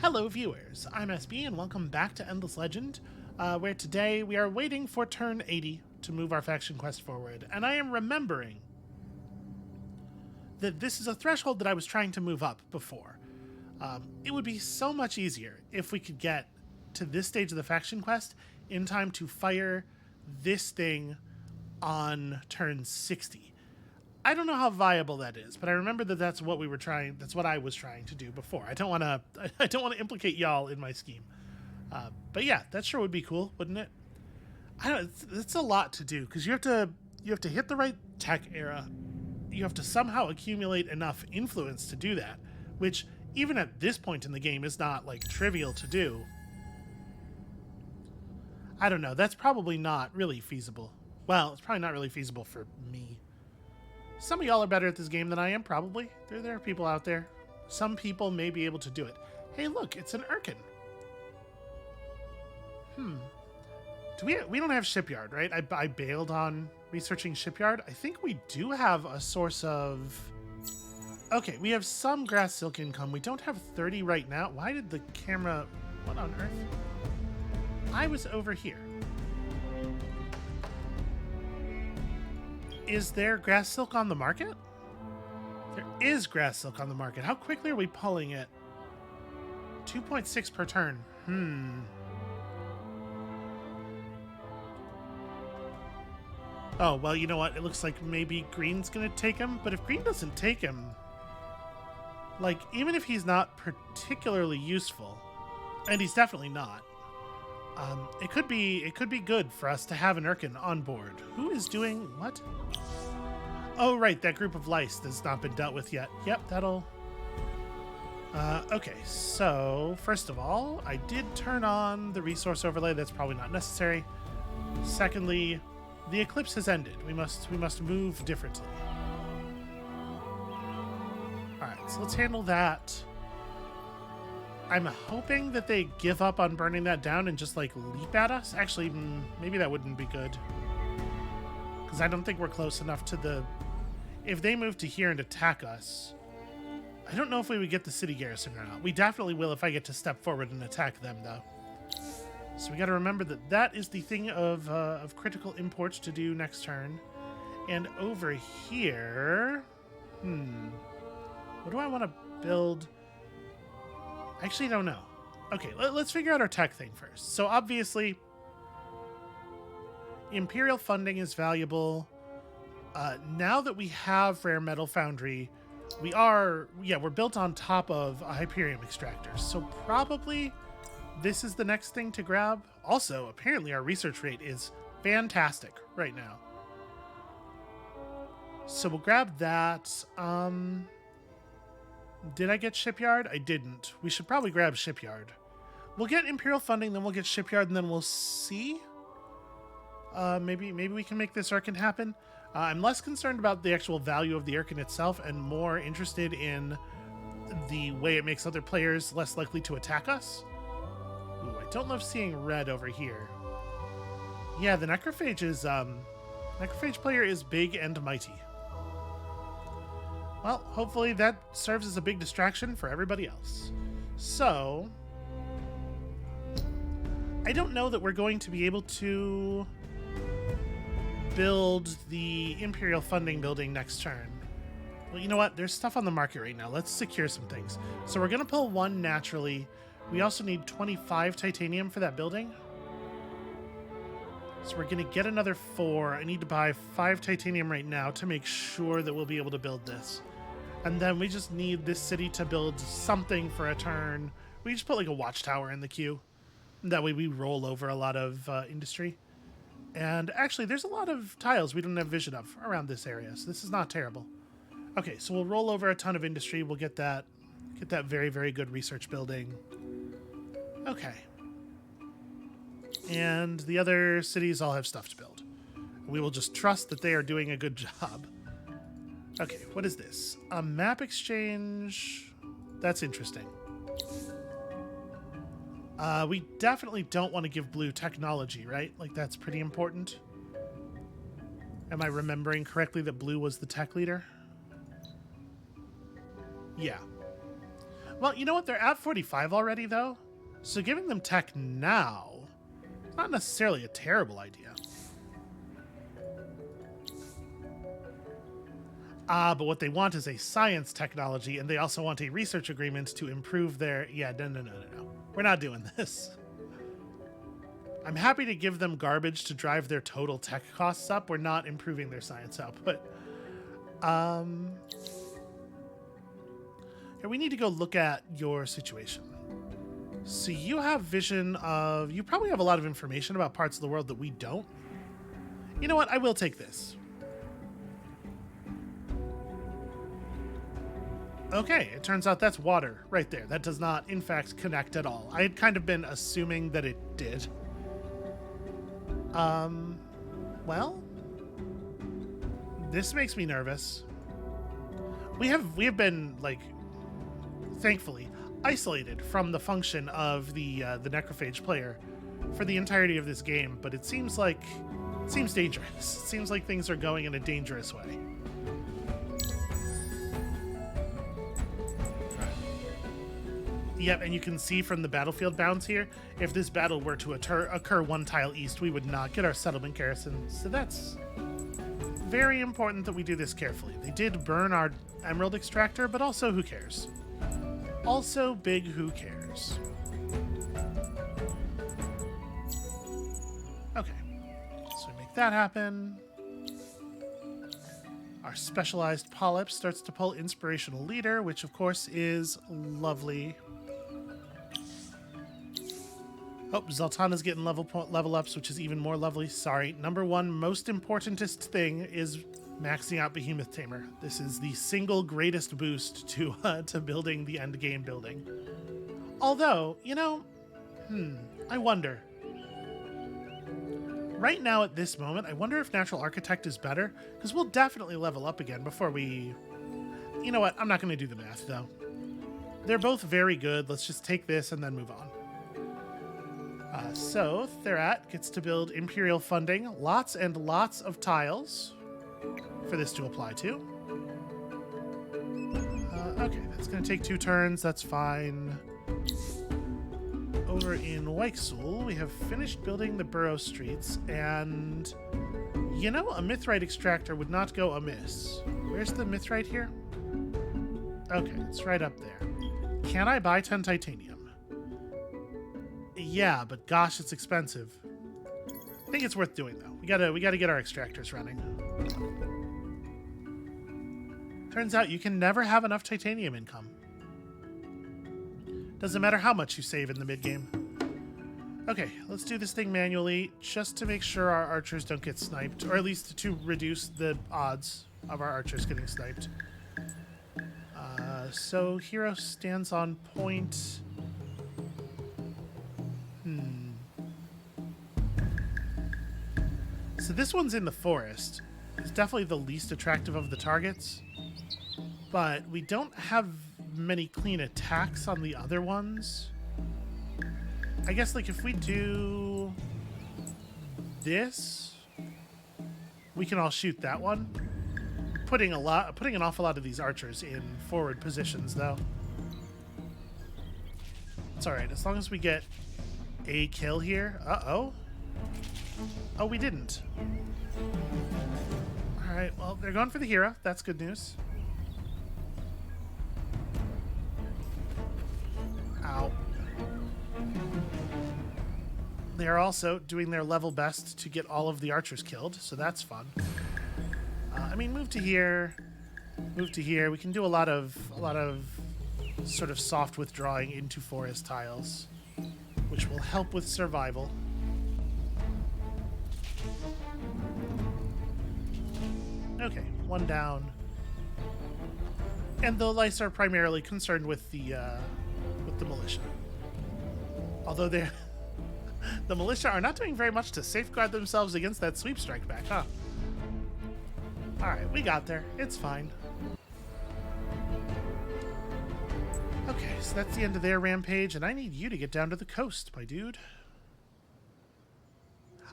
Hello viewers, I'm SB and welcome back to Endless Legend, where today we are waiting for turn 80 to move our faction quest forward, and I am remembering that this is a threshold that I was trying to move up before. It would be so much easier if we could get to this stage of the faction quest in time to fire this thing on turn 60. I don't know how viable that is, but I remember that that's what we were trying. That's what I was trying to do before. I don't want to. I don't want to implicate y'all in my scheme. But yeah, that sure would be cool, wouldn't it? I don't. It's a lot to do because you have to hit the right tech era. You have to somehow accumulate enough influence to do that, which even at this point in the game is not like trivial to do. I don't know. That's probably not really feasible. Well, it's probably not really feasible for me. Some of y'all are better at this game than I am, probably. There are people out there. Some people may be able to do it. Hey, look, it's an Urkin. We don't have Shipyard, right? I bailed on researching Shipyard. I think we do have a source of... Okay, we have some grass silk income. We don't have 30 right now. Why did the camera... What on earth? I was over here. Is there grass silk on the market? There is grass silk on the market. How quickly are we pulling it? 2.6 per turn. Oh, well, you know what? It looks like maybe green's gonna take him, but if green doesn't take him, like, even if he's not particularly useful, and he's definitely not, it could be good for us to have an Urkin on board. Who is doing what? Oh, right, that group of lice that's not been dealt with yet. Yep, that'll... Okay, so, first of all, I did turn on the resource overlay. That's probably not necessary. Secondly, the eclipse has ended. We must move differently. Alright, so let's handle that. I'm hoping that they give up on burning that down and just, like, leap at us. Actually, maybe that wouldn't be good. Because I don't think we're close enough to the... If they move to here and attack us, I don't know if we would get the city garrison or not. We definitely will if I get to step forward and attack them, though. So we got to remember that that is the thing of critical import to do next turn. And over here... What do I want to build? I actually don't know. Okay, let's figure out our tech thing first. So obviously, Imperial funding is valuable. Now that we have Rare Metal Foundry, we're built on top of a Hyperium extractor. So probably this is the next thing to grab. Also, apparently our research rate is fantastic right now. So we'll grab that. Did I get Shipyard? I didn't. We should probably grab Shipyard. We'll get Imperial funding, then we'll get Shipyard, and then we'll see. Maybe we can make this Urkin happen. I'm less concerned about the actual value of the Urkin itself and more interested in the way it makes other players less likely to attack us. Ooh, I don't love seeing red over here. Yeah, the Necrophage is, Necrophage player is big and mighty. Well, hopefully that serves as a big distraction for everybody else. So, I don't know that we're going to be able to build the Imperial funding building next turn. Well, you know what? There's stuff on the market right now. Let's secure some things. So we're going to pull one naturally. We also need 25 titanium for that building. So we're going to get another 4. I need to buy 5 titanium right now to make sure that we'll be able to build this. And then we just need this city to build something for a turn. We just put like a watchtower in the queue. That way we roll over a lot of industry. And actually, there's a lot of tiles we don't have vision of around this area, so this is not terrible. Okay, so we'll roll over a ton of industry. We'll get that very, very good research building. Okay. And the other cities all have stuff to build. We will just trust that they are doing a good job. Okay, what is this? A map exchange? That's interesting. We definitely don't want to give blue technology, right? Like, that's pretty important. Am I remembering correctly that blue was the tech leader? Yeah. Well, you know what? They're at 45 already, though. So giving them tech now is not necessarily a terrible idea. But what they want is a science technology, and they also want a research agreement to improve their... Yeah, no. We're not doing this. I'm happy to give them garbage to drive their total tech costs up. We're not improving their science output. Here, we need to go look at your situation. So you have vision of... You probably have a lot of information about parts of the world that we don't. You know what? I will take this. Okay, it turns out that's water right there. That does not, in fact, connect at all. I had kind of been assuming that it did. Well, this makes me nervous. We have been, like, thankfully, isolated from the function of the necrophage player for the entirety of this game, but it seems dangerous. It seems like things are going in a dangerous way. Yep, and you can see from the battlefield bounds here, if this battle were to occur one tile east, we would not get our settlement garrison. So that's very important that we do this carefully. They did burn our emerald extractor, but also who cares? Also big who cares. Okay, so we make that happen. Our specialized polyp starts to pull inspirational leader, which of course is lovely. Oh, Zoltana's getting level ups, which is even more lovely. Sorry. Number one most importantest thing is maxing out Behemoth Tamer. This is the single greatest boost to building the end game building. Although, you know, I wonder. Right now at this moment, I wonder if Natural Architect is better, because we'll definitely level up again before we... You know what? I'm not going to do the math, though. They're both very good. Let's just take this and then move on. So, Therat gets to build Imperial funding. Lots and lots of tiles for this to apply to. Okay, that's going to take 2 turns. That's fine. Over in Weichsul, we have finished building the borough streets, and, you know, a mithrite extractor would not go amiss. Where's the mithrite here? Okay, it's right up there. Can I buy 10 titanium? Yeah, but gosh, it's expensive. I think it's worth doing, though. We gotta get our extractors running. Turns out you can never have enough titanium income. Doesn't matter how much you save in the mid-game. Okay, let's do this thing manually, just to make sure our archers don't get sniped, or at least to reduce the odds of our archers getting sniped. So hero stands on point. So this one's in the forest. It's definitely the least attractive of the targets, but we don't have many clean attacks on the other ones. I guess, like, if we do this, we can all shoot that one. Putting an awful lot of these archers in forward positions, though. It's all right, as long as we get a kill here. Uh-oh. Oh, we didn't. All right, well, they're going for the hero. That's good news. Ow. They are also doing their level best to get all of the archers killed, so that's fun. I mean, move to here. Move to here. We can do a lot of sort of soft withdrawing into forest tiles, which will help with survival. Okay, one down. And the lice are primarily concerned with the militia. Although they're... the militia are not doing very much to safeguard themselves against that sweep strike back, huh? Alright, we got there. It's fine. Okay, so that's the end of their rampage, and I need you to get down to the coast, my dude.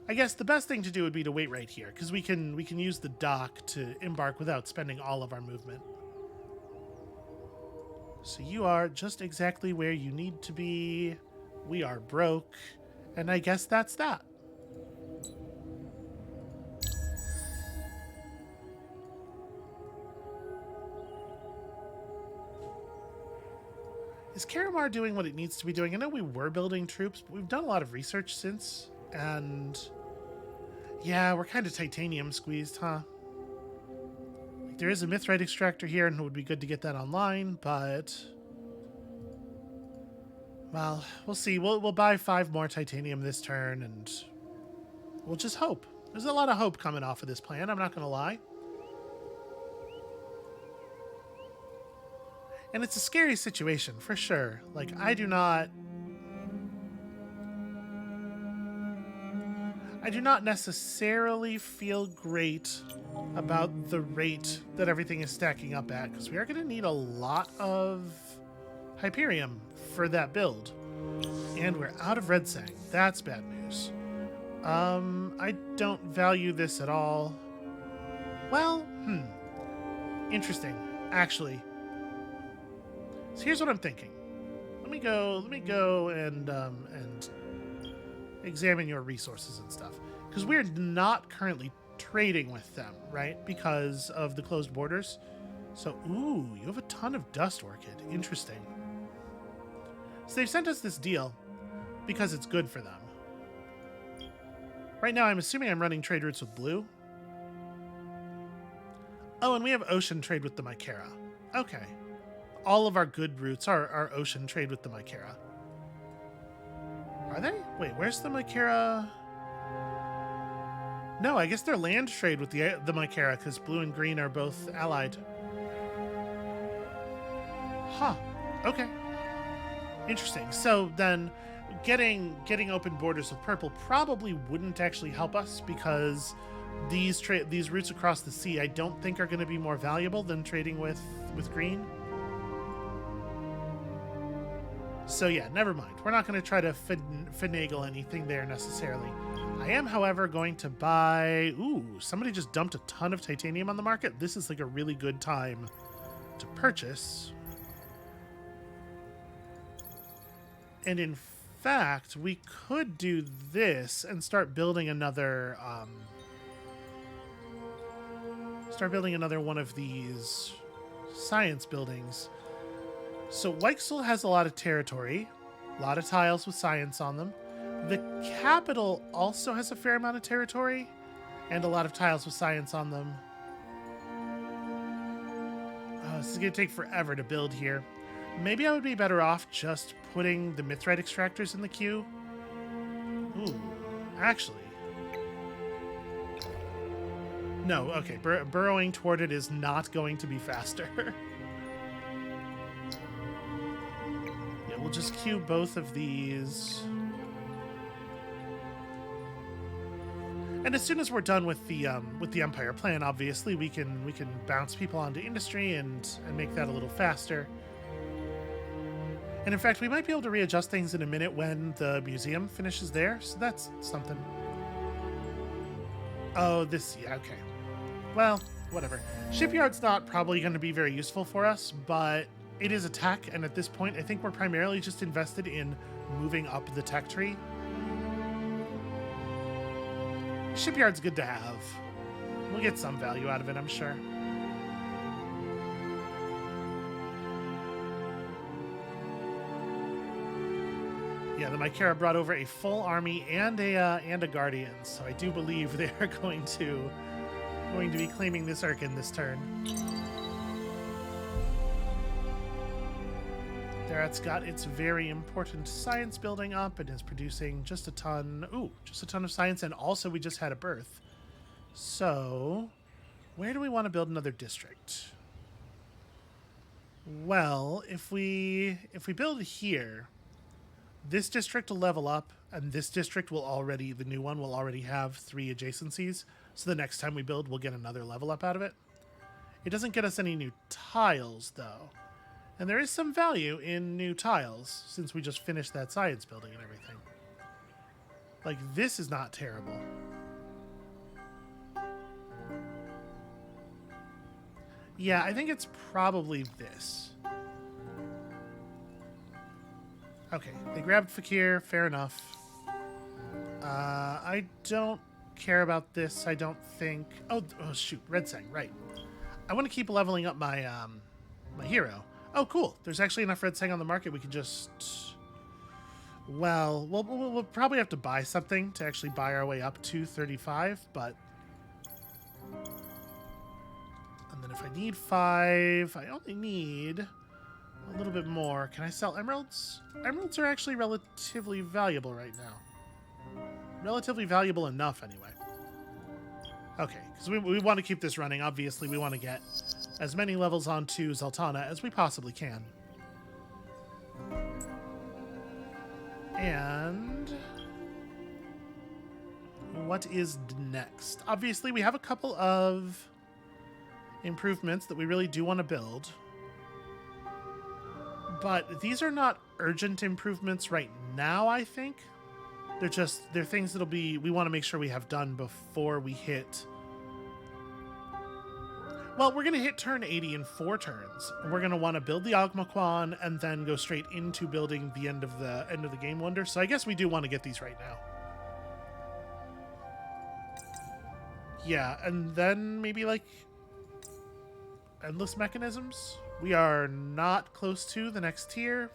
I guess the best thing to do would be to wait right here, because we can use the dock to embark without spending all of our movement. So you are just exactly where you need to be. We are broke. And I guess that's that. Is Karamar doing what it needs to be doing? I know we were building troops, but we've done a lot of research since. And yeah, we're kind of titanium squeezed, huh? Like, there is a mithrite extractor here, and it would be good to get that online, but... well, we'll see. We'll buy 5 more titanium this turn, and we'll just hope. There's a lot of hope coming off of this plan, I'm not going to lie. And it's a scary situation, for sure. Like, I do not necessarily feel great about the rate that everything is stacking up at, because we are going to need a lot of Hyperium for that build. And we're out of Red Sang. That's bad news. I don't value this at all. Well, interesting, actually. So here's what I'm thinking. Let me go and examine your resources and stuff, because we're not currently trading with them, right? Because of the closed borders. So, ooh, you have a ton of dust orchid. Interesting. So they've sent us this deal because it's good for them. Right now, I'm assuming I'm running trade routes with blue. Oh, and we have ocean trade with the Mycera. Okay. All of our good routes are ocean trade with the Mycera. Are they? Wait, where's the Mycera? No, I guess they're land trade with the Mycera, because blue and green are both allied. Huh. Okay. Interesting. So then getting open borders with purple probably wouldn't actually help us, because these routes across the sea I don't think are going to be more valuable than trading with green. So yeah, never mind. We're not going to try to finagle anything there necessarily. I am, however, going to buy... ooh, somebody just dumped a ton of titanium on the market. This is like a really good time to purchase. And in fact, we could do this and start building another... one of these science buildings. So Weichsel has a lot of territory, a lot of tiles with science on them. The capital also has a fair amount of territory and a lot of tiles with science on them. This is going to take forever to build here. Maybe I would be better off just putting the mithrite extractors in the queue. Ooh, actually. No, okay, burrowing toward it is not going to be faster. Yeah, we'll just queue both of these. And as soon as we're done with the Empire plan, obviously we can bounce people onto industry and make that a little faster. And in fact, we might be able to readjust things in a minute when the museum finishes there, so that's something. Oh, yeah, okay. Well, whatever. Shipyard's not probably going to be very useful for us, but it is a tech, and at this point, I think we're primarily just invested in moving up the tech tree. Shipyard's good to have. We'll get some value out of it, I'm sure. Yeah, the Mycera brought over a full army and a guardian, so I do believe they are going to be claiming this Urkin this turn. There, it's got its very important science building up and is producing just a ton. Ooh, just a ton of science, and also we just had a birth. So, where do we want to build another district? Well, if we build here, this district will level up, and this district the new one will already have 3 adjacencies. So the next time we build, we'll get another level up out of it. It doesn't get us any new tiles, though. And there is some value in new tiles, since we just finished that science building and everything. Like, this is not terrible. Yeah, I think it's probably this. Okay, they grabbed Fakir. Fair enough. I don't care about this, I don't think. Oh shoot, Red Sang, right. I want to keep leveling up my my hero. Oh, cool. There's actually enough Red Sang on the market. We can just... Well, we'll probably have to buy something to actually buy our way up to 35, but... And then if I need 5, I only need a little bit more. Can I sell emeralds? Emeralds are actually relatively valuable right now. Relatively valuable enough, anyway. Okay, because we want to keep this running. Obviously, we want to get as many levels onto Zaltana as we possibly can. And what is next? Obviously, we have a couple of improvements that we really do want to build. But these are not urgent improvements right now, I think. They're things that'll be, we want to make sure we have done before we hit... Well, we're going to hit turn 80 in 4 turns. We're going to want to build the Ogmaquan and then go straight into building the end of the game wonder. So I guess we do want to get these right now. Yeah, and then maybe like endless mechanisms. We are not close to the next tier.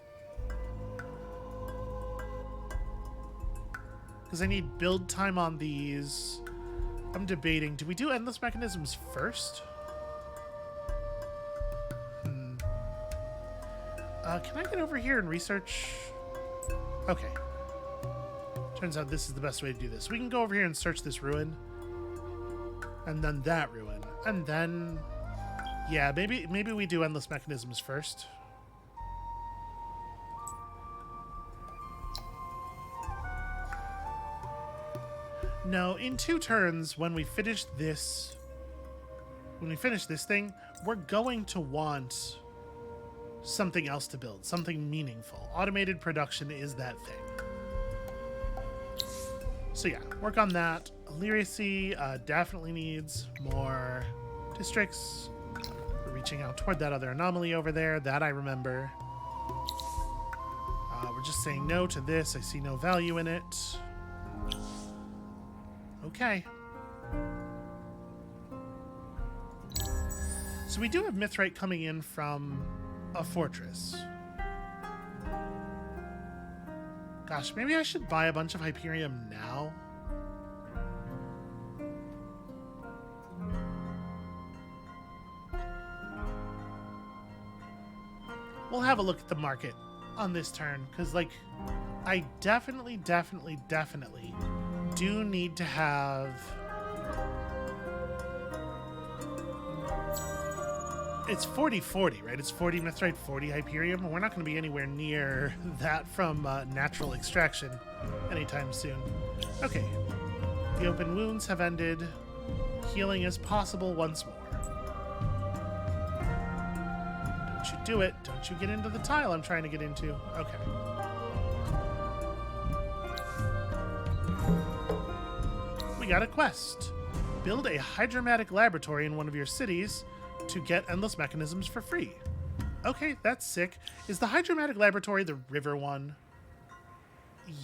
Because I need build time on these. I'm debating, do we do endless mechanisms first? Can I get over here and research? Okay. Turns out this is the best way to do this. We can go over here and search this ruin. And then that ruin. And then... Yeah, maybe we do endless mechanisms first. No, in 2 turns, when we finish this thing, we're going to want something else to build, something meaningful. Automated production is that thing. So yeah, work on that. Illiteracy definitely needs more districts. We're reaching out toward that other anomaly over there. That I remember. We're just saying no to this. I see no value in it. Okay. So we do have Mithrite coming in from a fortress. Gosh, maybe I should buy a bunch of Hyperium now. We'll have a look at the market on this turn, because, like, I definitely do need to have... It's 40-40, right? It's 40 Mithrite, 40 Hyperium. We're not going to be anywhere near that from natural extraction anytime soon. Okay. The open wounds have ended. Healing is possible once more. Don't you do it. Don't you get into the tile I'm trying to get into. Okay. We got a quest. Build a hydromatic laboratory in one of your cities to get endless mechanisms for free. Okay, that's sick. Is the hydromatic laboratory the river one?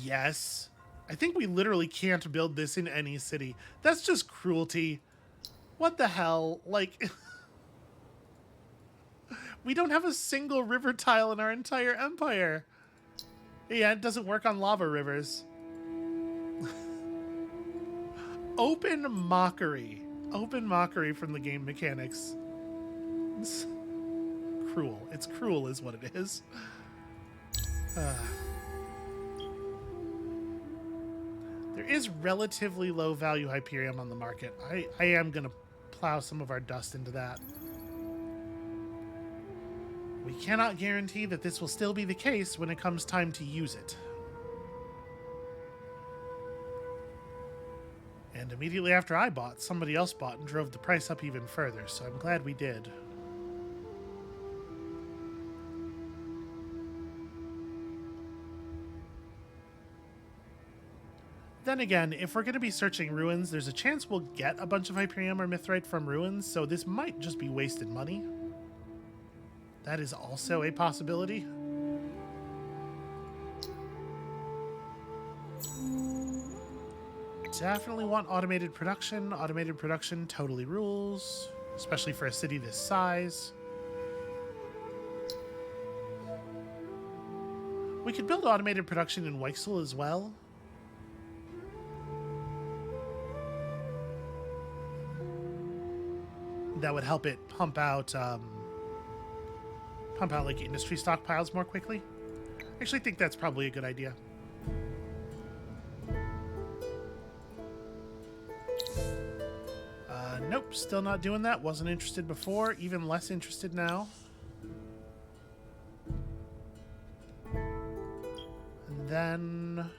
Yes. I think we literally can't build this in any city. That's just cruelty. What the hell? Like, we don't have a single river tile in our entire empire. Yeah, it doesn't work on lava rivers. Open mockery. Open mockery from the game mechanics. It's cruel. It's cruel is what it is. There is relatively low value Hyperium on the market. I am going to plow some of our dust into that. We cannot guarantee that this will still be the case when it comes time to use it. And immediately after I bought, somebody else bought and drove the price up even further, so I'm glad we did. Then again, if we're going to be searching ruins, there's a chance we'll get a bunch of Hyperium or Mithrite from ruins, so this might just be wasted money. That is also a possibility. definitely want automated production. Automated production totally rules, especially for a city this size. We could build automated production in Weichsel as well. That would help it pump out like industry stockpiles more quickly. I actually think that's probably a good idea. Nope, still not doing that. Wasn't interested before, even less interested now. And then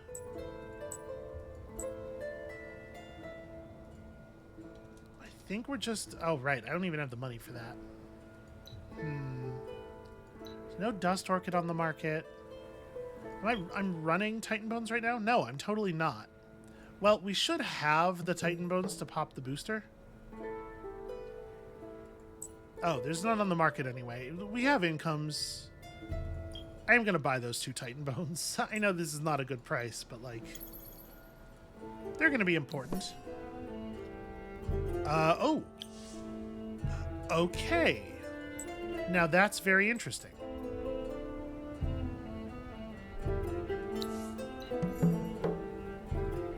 I think we're just... Oh, right. I don't even have the money for that. There's no dust orchid on the market. I'm running Titan Bones right now? No, I'm totally not. Well, we should have the Titan Bones to pop the booster. Oh, there's none on the market anyway. We have incomes. I am going to buy those 2 Titan Bones. I know this is not a good price, but, like, they're going to be important. Oh. Okay. Now that's very interesting.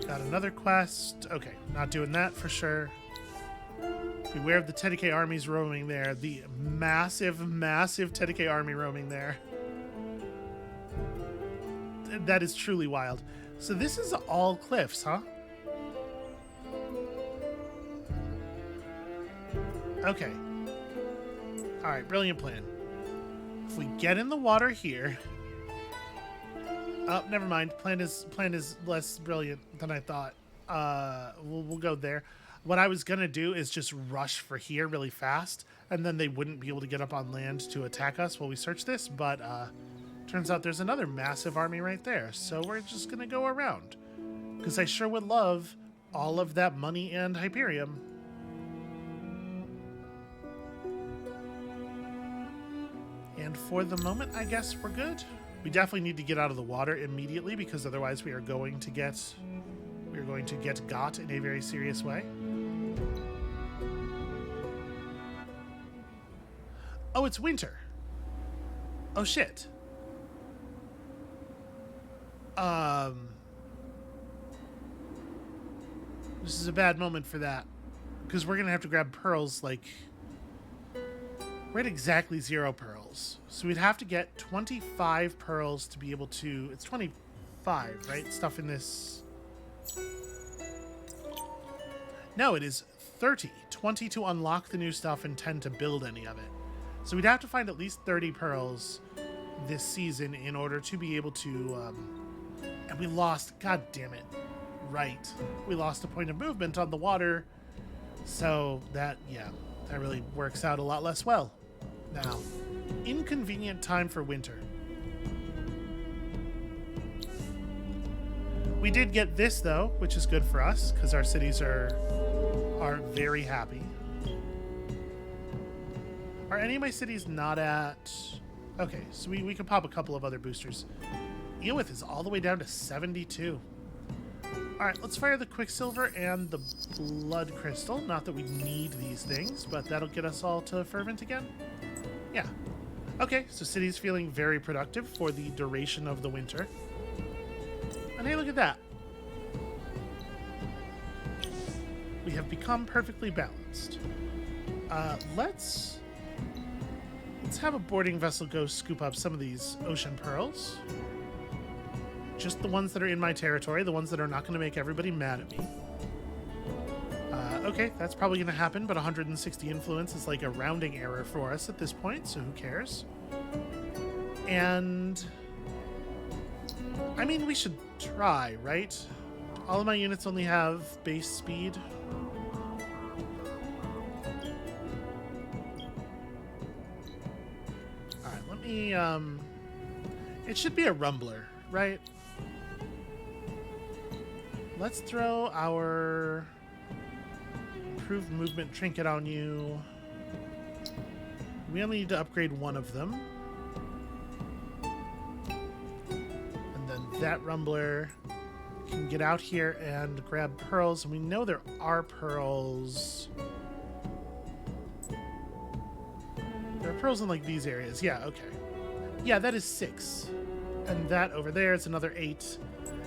Got another quest. Okay, not doing that for sure. Beware of the Tedike armies roaming there. The massive, massive Tedike army roaming there. That is truly wild. So this is all cliffs, huh? Okay. Alright, brilliant plan. If we get in the water here... Oh, never mind. Plan is less brilliant than I thought. We'll go there. What I was going to do is just rush for here really fast, and then they wouldn't be able to get up on land to attack us while we search this, but turns out there's another massive army right there, so we're just going to go around. Because I sure would love all of that money and Hyperium. And for the moment, I guess we're good. We definitely need to get out of the water immediately, because otherwise we are going to get got in a very serious way. Oh, it's winter. Oh, shit. This is a bad moment for that. Because we're going to have to grab pearls, like... We're at exactly 0 pearls. So we'd have to get 25 pearls to be able to... It's 25, right? Stuff in this... No, it is 30. 20 to unlock the new stuff and 10 to build any of it. So we'd have to find at least 30 pearls this season in order to be able to... and we lost... God damn it. Right. We lost a point of movement on the water. So that, yeah, that really works out a lot less well. Now, inconvenient time for winter. We did get this, though, which is good for us, because our cities are very happy. Are any of my cities not at... Okay, so we can pop a couple of other boosters. Eowith is all the way down to 72. Alright, let's fire the Quicksilver and the Blood Crystal. Not that we need these things, but that'll get us all to Fervent again. Yeah. Okay, so city's feeling very productive for the duration of the winter. And hey, look at that. We have become perfectly balanced. Let's have a boarding vessel go scoop up some of these ocean pearls. Just the ones that are in my territory, the ones that are not going to make everybody mad at me. Okay, that's probably going to happen, but 160 influence is like a rounding error for us at this point, so who cares? And... I mean, we should try, right? All of my units only have base speed. Alright, let me, it should be a rumbler, right? Let's throw our improved movement trinket on you. We only need to upgrade one of them. And then that rumbler. can get out here and grab pearls. And we know there are pearls. There are pearls in like these areas. Yeah, okay. Yeah, that is 6. And that over there is another 8.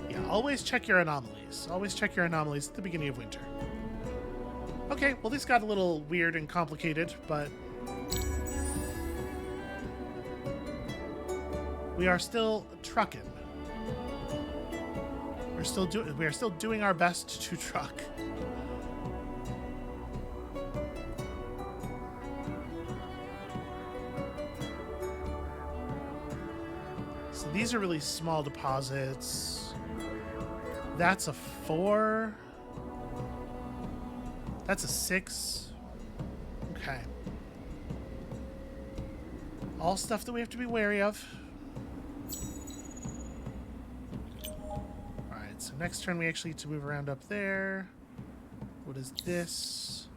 Yeah, always check your anomalies. Always check your anomalies at the beginning of winter. Okay, well, this got a little weird and complicated, but we are still trucking. We are still doing our best to truck. So these are really small deposits. That's a 4. That's a 6. Okay. All stuff that we have to be wary of. Alright, so next turn we actually need to move around up there. What is this?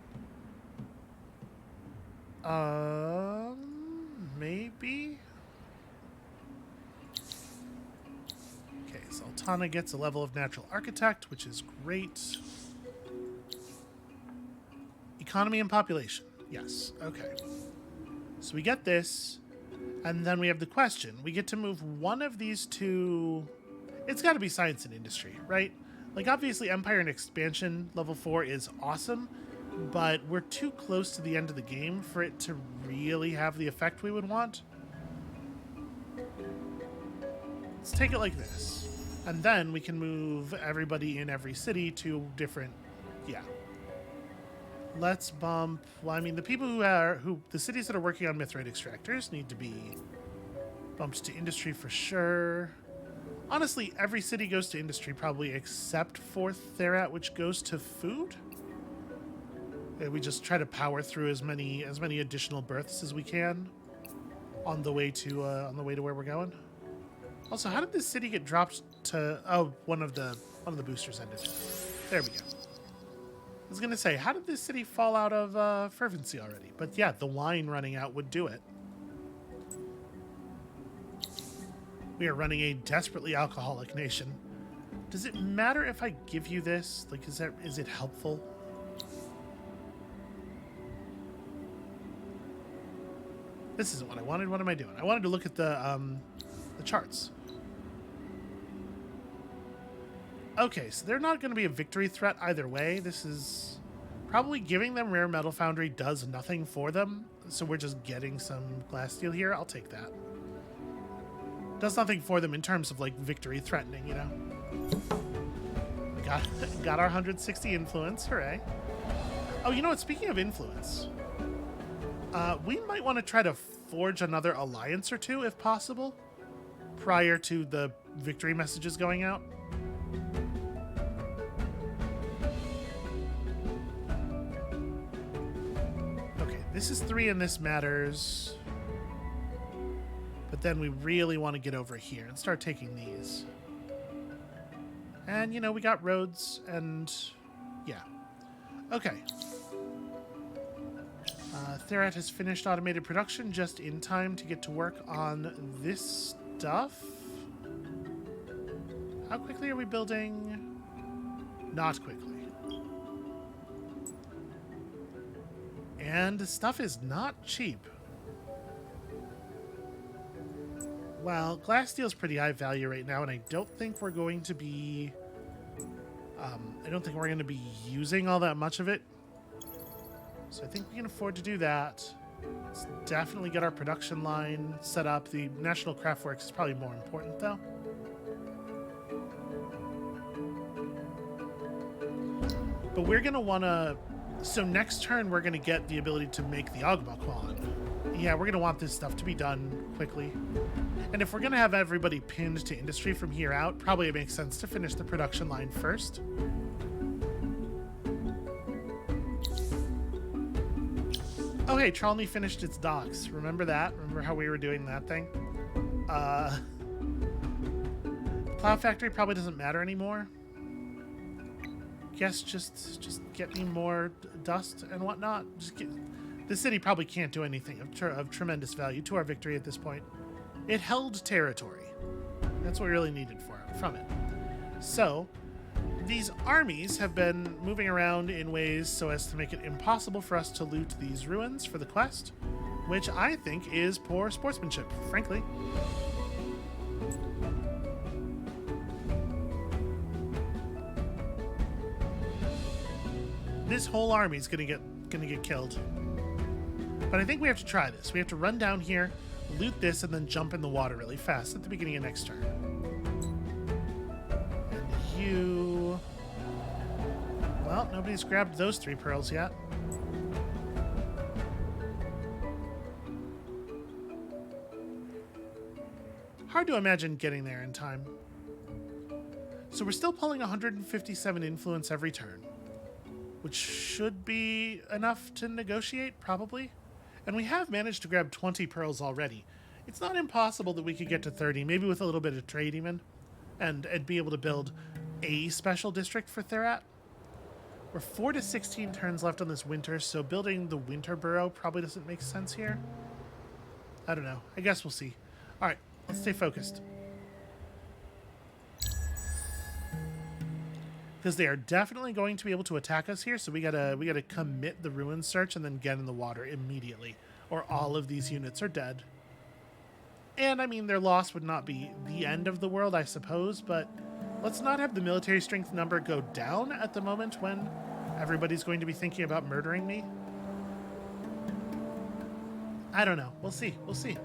Maybe? Okay, so Altana gets a level of Natural Architect, which is great. Economy and population. Yes. Okay. So we get this, and then we have the question. We get to move one of these two. It's got to be science and industry, right? Like, obviously, Empire and Expansion level 4 is awesome, but we're too close to the end of the game for it to really have the effect we would want. Let's take it like this. And then we can move everybody in every city to different. Yeah. Let's bump. Well, I mean, the people the cities that are working on mithrite extractors need to be bumped to industry for sure. Honestly, every city goes to industry probably except for Therat, which goes to food. We just try to power through as many additional births as we can on the way to where we're going. Also, how did this city get dropped to? Oh, one of the boosters ended. There we go. I was going to say, how did this city fall out of fervency already? But yeah, the wine running out would do it. We are running a desperately alcoholic nation. Does it matter if I give you this? Like, is it helpful? This isn't what I wanted. What am I doing? I wanted to look at the charts. Okay, so they're not going to be a victory threat either way. This is probably giving them Rare Metal Foundry does nothing for them. So we're just getting some glass steel here. I'll take that. Does nothing for them in terms of like victory threatening, you know. Got our 160 influence. Hooray. Oh, you know what? Speaking of influence, we might want to try to forge another alliance or two if possible prior to the victory messages going out. This is 3 and this matters. But then we really want to get over here and start taking these. And, you know, we got roads and... yeah. Okay. Therat has finished automated production just in time to get to work on this stuff. How quickly are we building? Not quickly. And the stuff is not cheap. Well, glass steel is pretty high value right now, and I don't think we're going to be... using all that much of it. So I think we can afford to do that. Let's definitely get our production line set up. The National Craftworks is probably more important, though. But we're going to want to... So next turn, we're going to get the ability to make the Ogbaquan. Yeah, we're going to want this stuff to be done quickly. And if we're going to have everybody pinned to industry from here out, probably it makes sense to finish the production line first. Oh, hey, Tralny finished its docks. Remember that? Remember how we were doing that thing? Plow Factory probably doesn't matter anymore. Guess just get me more dust and whatnot. The city probably can't do anything of tremendous value to our victory at this point. It held territory. That's what we really needed from it. So These armies have been moving around in ways so as to make it impossible for us to loot these ruins for the quest, which I think is poor sportsmanship, frankly. This whole army is gonna get killed. But I think we have to try this. We have to run down here, loot this, and then jump in the water really fast at the beginning of next turn. And you... Well, nobody's grabbed those 3 pearls yet. Hard to imagine getting there in time. So we're still pulling 157 influence every turn, which should be enough to negotiate, probably. And we have managed to grab 20 pearls already. It's not impossible that we could get to 30, maybe with a little bit of trade even, and be able to build a special district for Therat. We're 4 to 16 turns left on this winter, so building the winter borough probably doesn't make sense here. I don't know. I guess we'll see. All right, let's stay focused. Because they are definitely going to be able to attack us here, so we gotta commit the ruin search and then get in the water immediately, or all of these units are dead. And I mean, their loss would not be the end of the world, I suppose, but let's not have the military strength number go down at the moment when everybody's going to be thinking about murdering me. I don't know. We'll see. We'll see.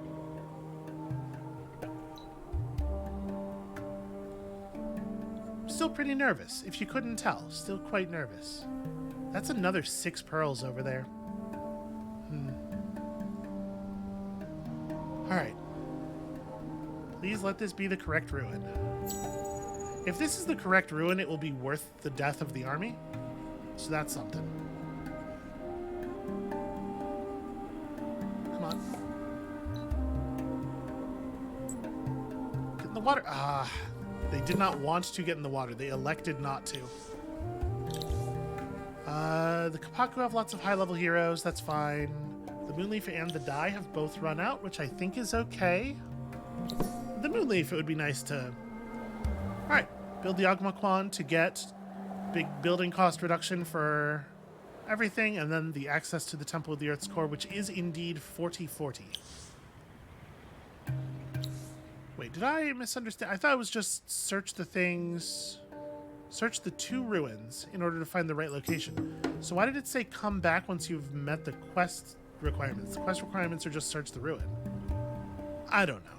Still pretty nervous, if you couldn't tell. Still quite nervous. That's another 6 pearls over there. Alright. Please let this be the correct ruin. If this is the correct ruin, it will be worth the death of the army. So that's something. Come on. Get in the water. Ah. They did not want to get in the water. They elected not to. The Kapaku have lots of high-level heroes. That's fine. The Moonleaf and the Dai have both run out, which I think is okay. The Moonleaf, it would be nice to... Alright, build the Ogmaquan to get big building cost reduction for everything, and then the access to the Temple of the Earth's Core, which is indeed 4040. Wait, did I misunderstand? I thought it was just search the things... Search the 2 ruins in order to find the right location. So why did it say come back once you've met the quest requirements? The quest requirements are just search the ruin. I don't know.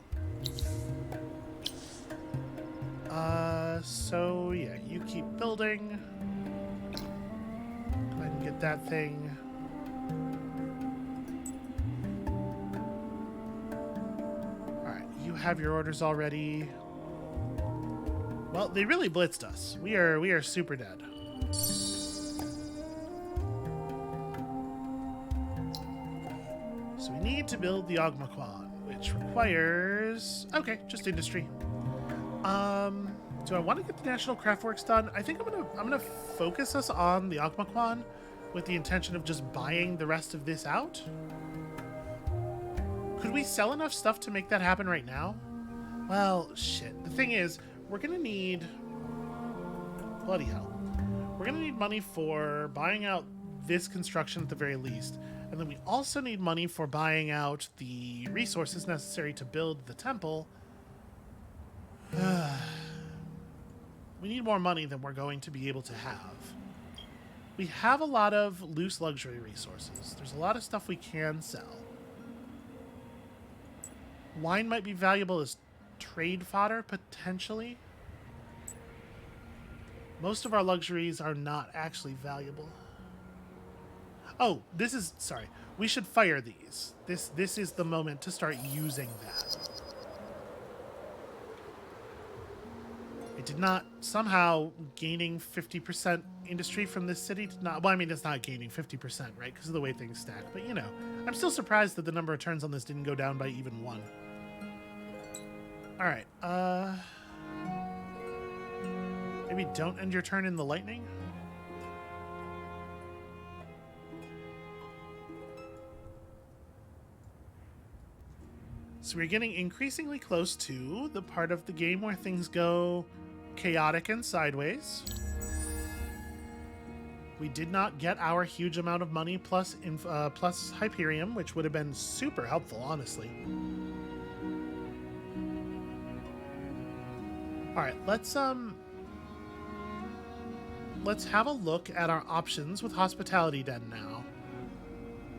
So yeah, you keep building. Go ahead and get that thing. You have your orders already. Well, they really blitzed us. We are super dead. So we need to build the Ogmaquan, which requires just industry. Do I want to get the National Craftworks done? I think I'm gonna focus us on the Ogmaquan with the intention of just buying the rest of this out. Could we sell enough stuff to make that happen right now? Well, shit. The thing is, we're gonna need... Bloody hell. We're gonna need money for buying out this construction at the very least. And then we also need money for buying out the resources necessary to build the temple. We need more money than we're going to be able to have. We have a lot of loose luxury resources. There's a lot of stuff we can sell. Wine might be valuable as trade fodder, potentially. Most of our luxuries are not actually valuable. Oh, this is... Sorry. We should fire these. This is the moment to start using that. It did not... Somehow, gaining 50% industry from this city did not... Well, I mean, it's not gaining 50%, right? Because of the way things stack. But, you know, I'm still surprised that the number of turns on this didn't go down by even 1. Alright, maybe don't end your turn in the lightning? So we're getting increasingly close to the part of the game where things go chaotic and sideways. We did not get our huge amount of money plus plus Hyperium, which would have been super helpful, honestly. All right, let's have a look at our options with Hospitality Den now.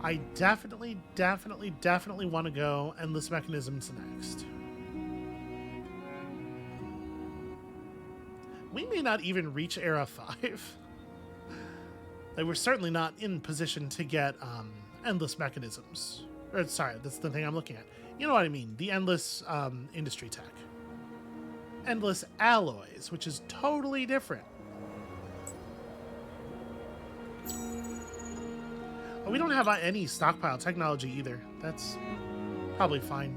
I definitely want to go Endless Mechanisms next. We may not even reach Era 5. Like, we're certainly not in position to get Endless Mechanisms. Or, sorry, that's the thing I'm looking at. You know what I mean, the Endless Industry Tech. Endless Alloys, which is totally different. We don't have any stockpile technology either. That's probably fine.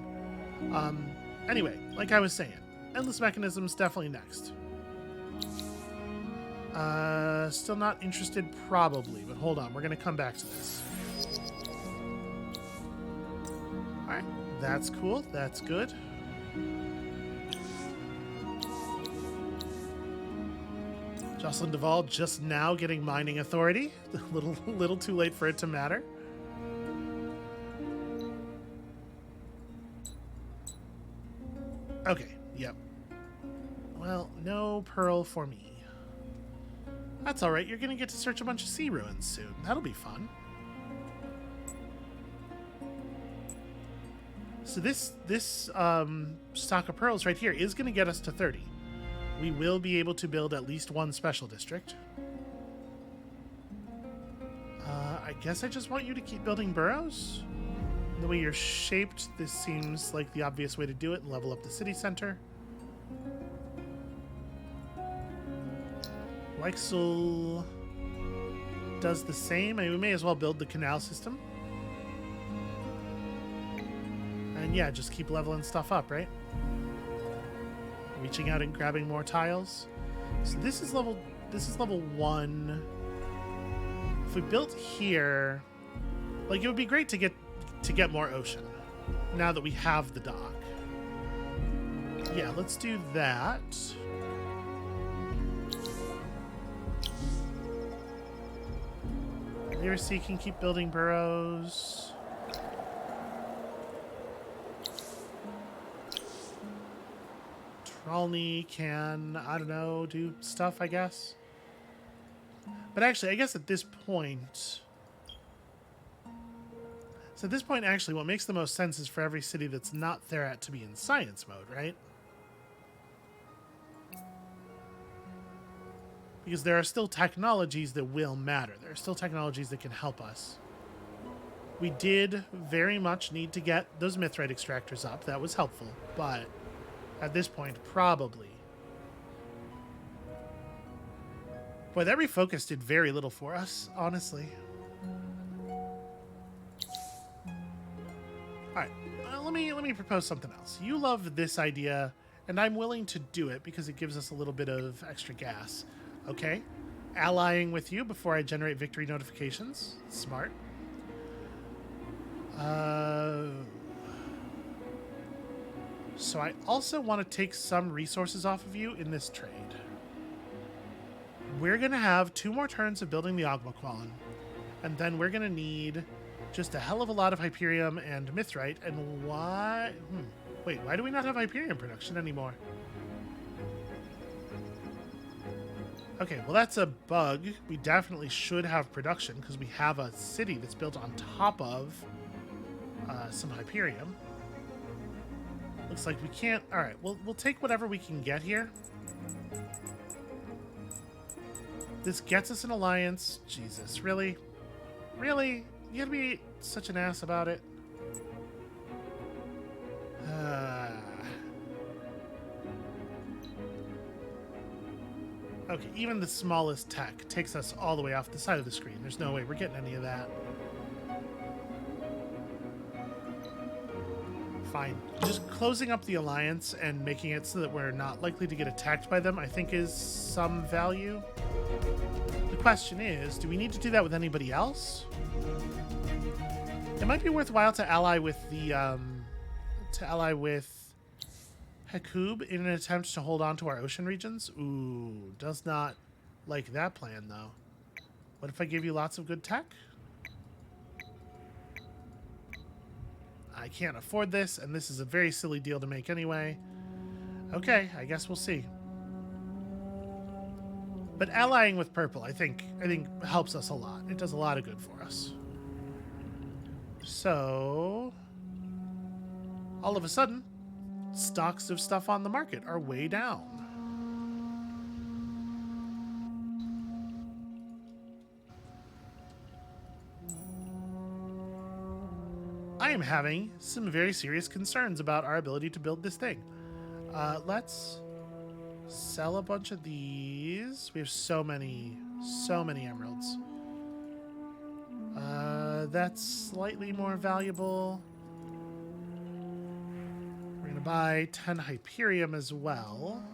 Anyway, like I was saying, Endless Mechanisms definitely next. Still not interested probably, but hold on, we're gonna come back to this. Alright, that's cool, that's good. Jocelyn Duvall just now getting mining authority. A little too late for it to matter. Okay, yep. Well, no pearl for me. That's alright, you're gonna get to search a bunch of sea ruins soon. That'll be fun. So this stock of pearls right here is gonna get us to 30. We will be able to build at least one special district. I guess I just want you to keep building burrows. The way you're shaped, this seems like the obvious way to do it and level up the city center. Leixel does the same. I mean, we may as well build the canal system. And yeah, just keep leveling stuff up, right? Reaching out and grabbing more tiles. So this is level 1. If we built here, like, it would be great to get more ocean now that we have the dock. Yeah, let's do that. Lyracy can keep building burrows. Tralny can, I don't know, do stuff, I guess. But actually, I guess at this point... So at this point, actually, what makes the most sense is for every city that's not Therat to be in science mode, right? Because there are still technologies that will matter. There are still technologies that can help us. We did very much need to get those mithrite extractors up. That was helpful, but at this point, probably. Boy, that refocus did very little for us, honestly. Alright, let me propose something else. You love this idea, and I'm willing to do it because it gives us a little bit of extra gas. Okay? Allying with you before I generate victory notifications. Smart. So I also want to take some resources off of you in this trade. We're going to have 2 more turns of building the Ogmaquan, and then we're going to need just a hell of a lot of Hyperium and Mithrite, and why... Wait, why do we not have Hyperium production anymore? Okay, well that's a bug. We definitely should have production, because we have a city that's built on top of some Hyperium. Looks like we can't... Alright, we'll take whatever we can get here. This gets us an alliance. Jesus, really? Really? You gotta be such an ass about it? Okay, even the smallest tech takes us all the way off the side of the screen. There's no way we're getting any of that. Fine. Just closing up the alliance and making it so that we're not likely to get attacked by them, I think, is some value. The question is, do we need to do that with anybody else? It might be worthwhile to ally with the Hekub in an attempt to hold on to our ocean regions. Ooh, does not like that plan though. What if I give you lots of good tech? I can't afford this, and this is a very silly deal to make anyway. Okay, I guess we'll see. But allying with purple, I think helps us a lot. It does a lot of good for us. So, all of a sudden, stocks of stuff on the market are way down. I am having some very serious concerns about our ability to build this thing. Let's sell a bunch of these. We have so many emeralds. That's slightly more valuable. We're going to buy 10 Hyperium as well.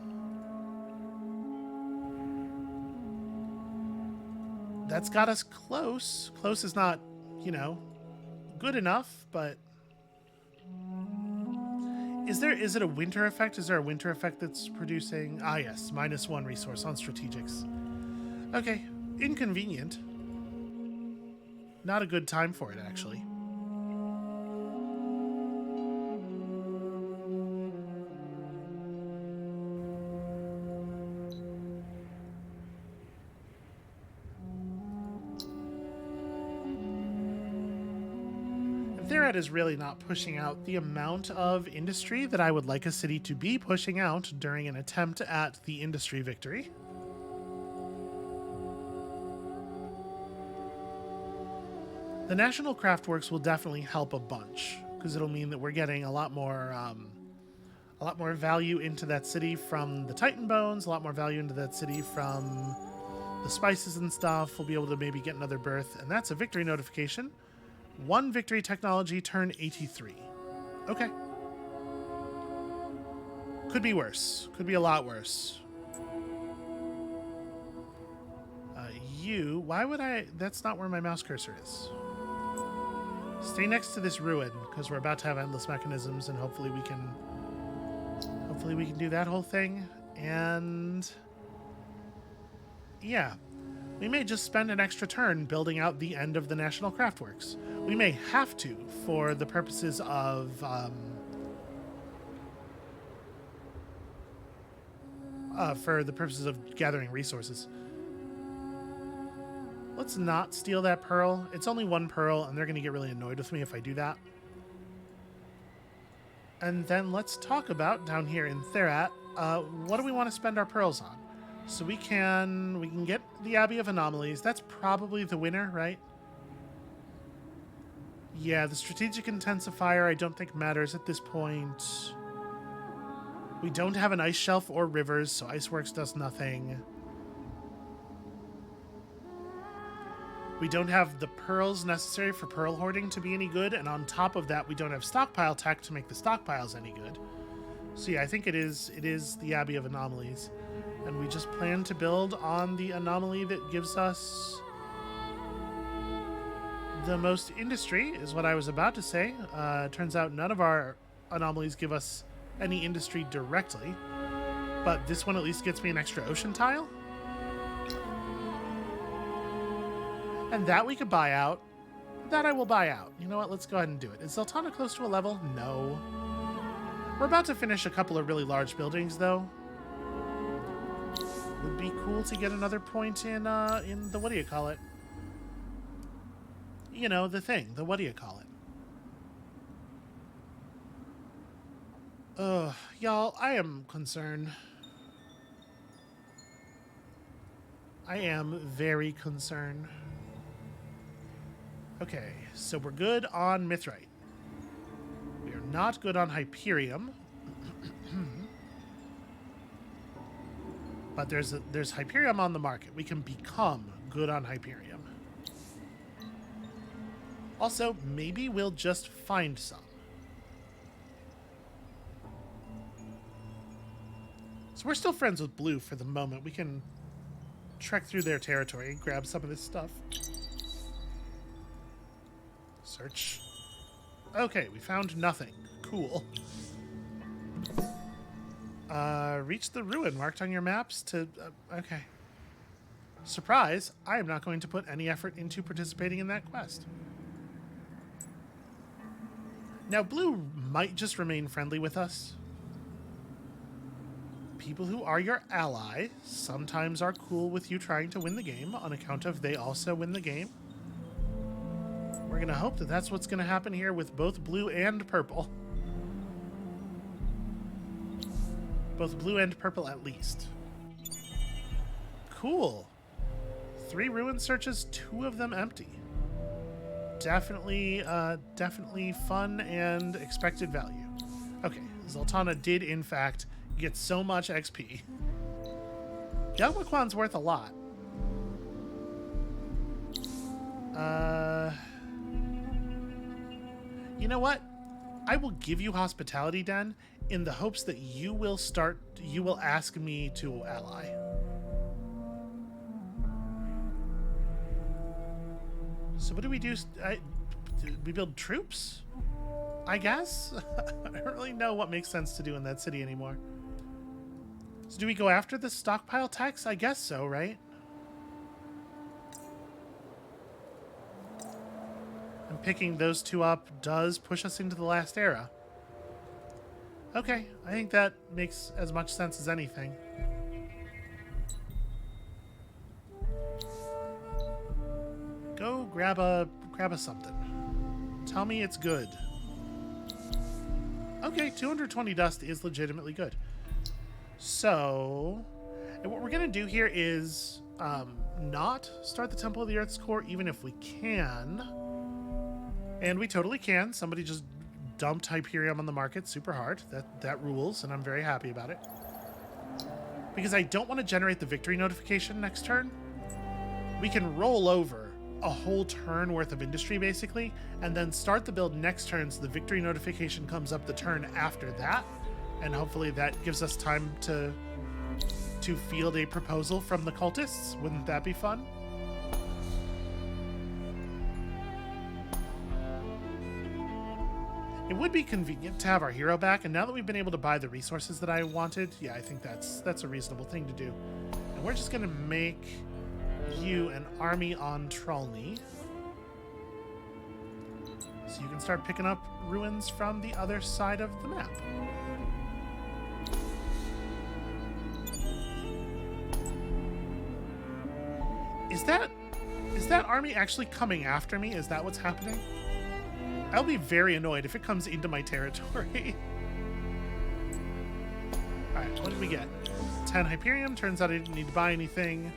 That's got us close. Close is not, you know, good enough, but... Is it a winter effect? Is there a winter effect that's producing... Ah, yes. -1 resource on strategics. Okay. Inconvenient. Not a good time for it, actually. Theriat is really not pushing out the amount of industry that I would like a city to be pushing out during an attempt at the industry victory. The National Craftworks will definitely help a bunch, because it'll mean that we're getting a lot more value into that city from the Titan Bones, a lot more value into that city from the spices and stuff. We'll be able to maybe get another birth, and that's a victory notification. 1 victory technology, turn 83. Okay. Could be worse. Could be a lot worse. Why would I... That's not where my mouse cursor is. Stay next to this ruin, because we're about to have endless mechanisms, and hopefully we can do that whole thing. And... yeah. We may just spend an extra turn building out the end of the National Craftworks. We may have to for the purposes of gathering resources. Let's not steal that pearl. It's only 1 pearl, and they're going to get really annoyed with me if I do that. And then let's talk about, down here in Theriat, what do we want to spend our pearls on? So we can get the Abbey of Anomalies. That's probably the winner, right? Yeah, the strategic intensifier I don't think matters at this point. We don't have an ice shelf or rivers, so Iceworks does nothing. We don't have the pearls necessary for pearl hoarding to be any good, and on top of that, we don't have stockpile tech to make the stockpiles any good. So yeah, I think it is the Abbey of Anomalies. And we just plan to build on the anomaly that gives us the most industry, is what I was about to say. Turns out none of our anomalies give us any industry directly, but this one at least gets me an extra ocean tile. And that we could buy out. That I will buy out. You know what? Let's go ahead and do it. Is Zeltana close to a level? No. We're about to finish a couple of really large buildings, though. Would be cool to get another point in the what do you call it? You know, the thing. The what do you call it? Y'all, I am concerned. I am very concerned. Okay, so we're good on Mithrite. We are not good on Hyperium. But there's Hyperium on the market. We can become good on Hyperium. Also, maybe we'll just find some. So we're still friends with Blue for the moment. We can trek through their territory and grab some of this stuff. Search. Okay, we found nothing. Cool. Reach the ruin marked on your maps to... okay. surprise, I am not going to put any effort into participating in that quest. Now, blue might just remain friendly with us. People who are your ally sometimes are cool with you trying to win the game on account of they also win the game. We're going to hope that that's what's going to happen here with both blue and purple. Both blue and purple at least. Cool. 3 ruin searches, 2 of them empty. Definitely fun and expected value. Okay, Zoltana did in fact get so much XP. Yalmaquan's worth a lot. You know what? I will give you Hospitality Den in the hopes that you will ask me to ally. So what do we do? We build troops? I guess? I don't really know what makes sense to do in that city anymore. So do we go after the stockpile tax? I guess so, right? And picking those 2 up does push us into the last era. Okay, I think that makes as much sense as anything. Go grab a something. Tell me it's good. Okay, 220 dust is legitimately good. So, and what we're going to do here is not start the Temple of the Earth's Core, even if we can. And we totally can. Somebody just dumped Hyperium on the market super hard. That rules, and I'm very happy about it. Because I don't want to generate the victory notification next turn. We can roll over a whole turn worth of industry, basically, and then start the build next turn so the victory notification comes up the turn after that. And hopefully that gives us time to field a proposal from the cultists. Wouldn't that be fun? It would be convenient to have our hero back, and now that we've been able to buy the resources that I wanted, yeah, I think that's a reasonable thing to do. And we're just going to make you an army on Trolny. So you can start picking up ruins from the other side of the map. Is that army actually coming after me? Is that what's happening? I'll be very annoyed if it comes into my territory. Alright, what did we get? 10 Hyperium. Turns out I didn't need to buy anything.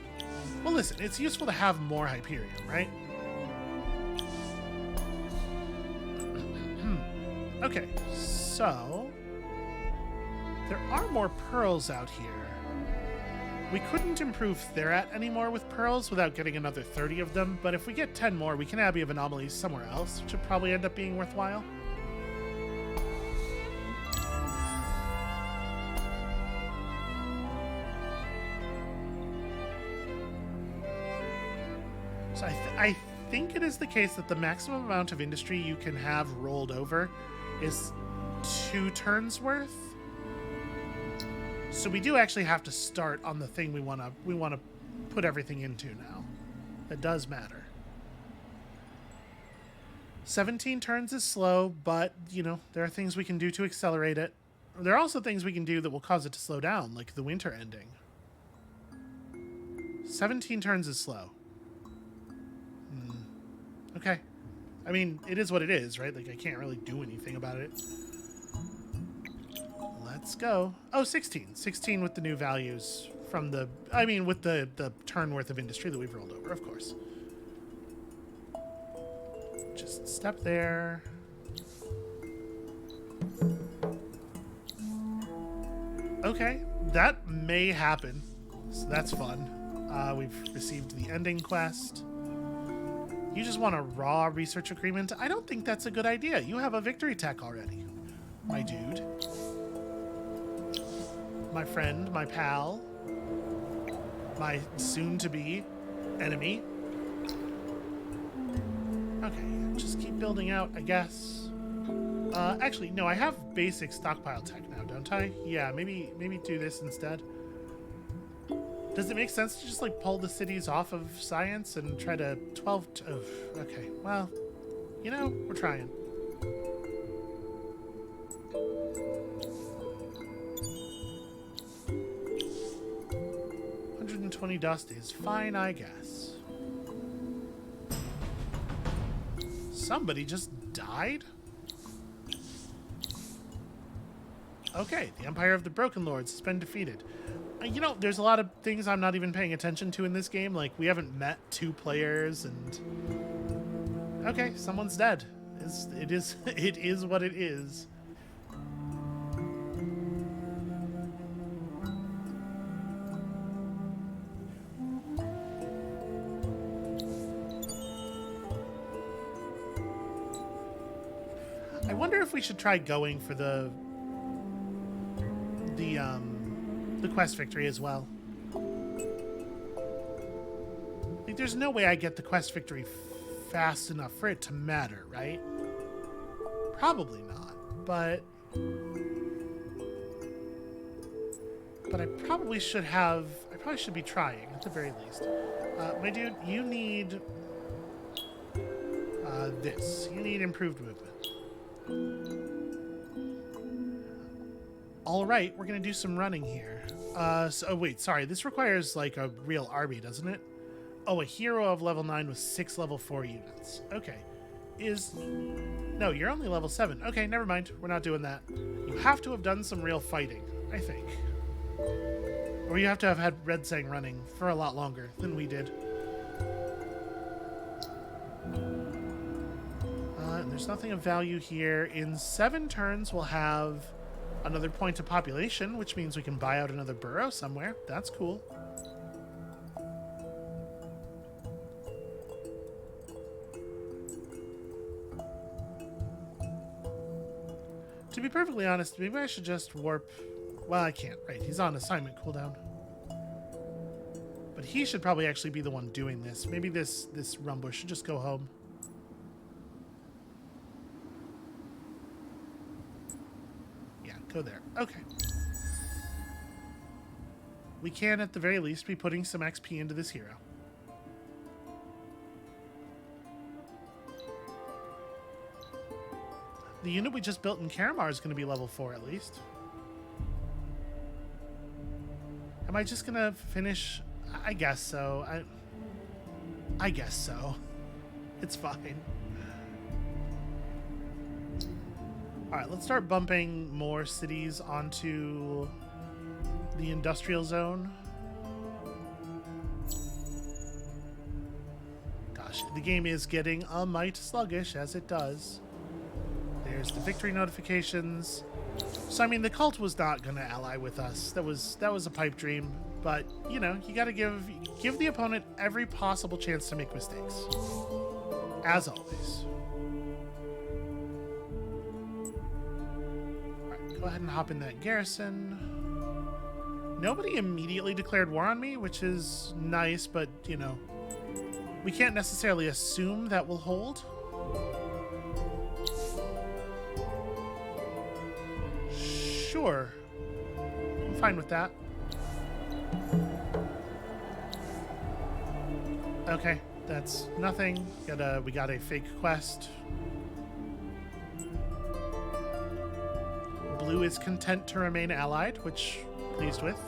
Well, listen, it's useful to have more Hyperium, right? Okay, so there are more pearls out here. We couldn't improve Therat anymore with pearls without getting another 30 of them, but if we get 10 more, we can Abbey of Anomalies somewhere else, which would probably end up being worthwhile. So I think it is the case that the maximum amount of industry you can have rolled over is 2 turns worth. So we do actually have to start on the thing we want to put everything into now. That does matter. 17 turns is slow, but, you know, there are things we can do to accelerate it. There are also things we can do that will cause it to slow down, like the winter ending. 17 turns is slow. Okay. I mean, it is what it is, right? Like, I can't really do anything about it. Let's go. Oh, 16. 16 with the new values from the... I mean, with the turn worth of industry that we've rolled over, of course. Just step there. Okay, that may happen. So that's fun. We've received the ending quest. You just want a raw research agreement? I don't think that's a good idea. You have a victory tech already, my dude. My friend, my pal, my soon-to-be enemy. Okay, just keep building out, I guess. Actually, no, I have basic stockpile tech now, don't I? Yeah, maybe do this instead. Does it make sense to just like pull the cities off of science and try to 12? Oh, okay, well, you know, we're trying. $120 dust is fine, I guess. Somebody just died? Okay, the Empire of the Broken Lords has been defeated. You know, there's a lot of things I'm not even paying attention to in this game. Like, we haven't met 2 players, and... Okay, someone's dead. It is what it is. I wonder if we should try going for the quest victory as well. Like, there's no way I get the quest victory fast enough for it to matter, right? Probably not, but I probably should have. I probably should be trying at the very least. My dude, you need this. You need improved movement. All right, we're gonna do some running here. Oh wait, sorry. This requires like a real army, doesn't it? Oh, a hero of level 9 with 6 level 4 units. Okay. No, you're only level 7. Okay, never mind. We're not doing that. You have to have done some real fighting, I think. Or you have to have had Red Sang running for a lot longer than we did. And there's nothing of value here. In 7 turns, we'll have another point of population, which means we can buy out another borough somewhere. That's cool. To be perfectly honest, maybe I should just warp... Well, I can't, right? He's on assignment cooldown. But he should probably actually be the one doing this. Maybe this Rumbush should just go home. Yeah, go there. Okay. We can, at the very least, be putting some XP into this hero. The unit we just built in Karamar is going to be level 4 at least. Am I just going to finish? I guess so. I guess so. It's fine. Alright, let's start bumping more cities onto the industrial zone. Gosh, the game is getting a mite sluggish, as it does. There's the victory notifications. So I mean, the cult was not going to ally with us. That was a pipe dream. But you know, you got to give the opponent every possible chance to make mistakes, as always. All right, go ahead and hop in that garrison. Nobody immediately declared war on me, which is nice, but you know, we can't necessarily assume that will hold. Sure. I'm fine with that. Okay, that's nothing. We got a fake quest. Blue is content to remain allied, which pleased with.